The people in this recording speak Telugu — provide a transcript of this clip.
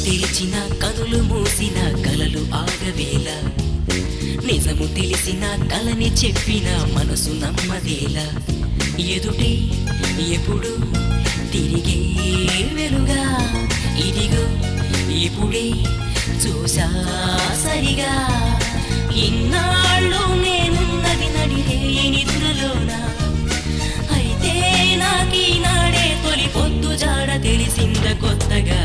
తెరిచిన కనులు మూసిన కలలు ఆగవేళ నిజము తెలిసిన కలని చెప్పిన మనసు నమ్మదేలా ఎదుటే ఎప్పుడు తిరిగే వెలుగా ఇదిగో ఇప్పుడే చూసా సరిగా ఇన్నాళ్ళు నేనున్నది నడిరే నిదురలోనా అయితే నాకీనాడే తొలి పొద్దు జాడ తెలిసింద కొత్తగా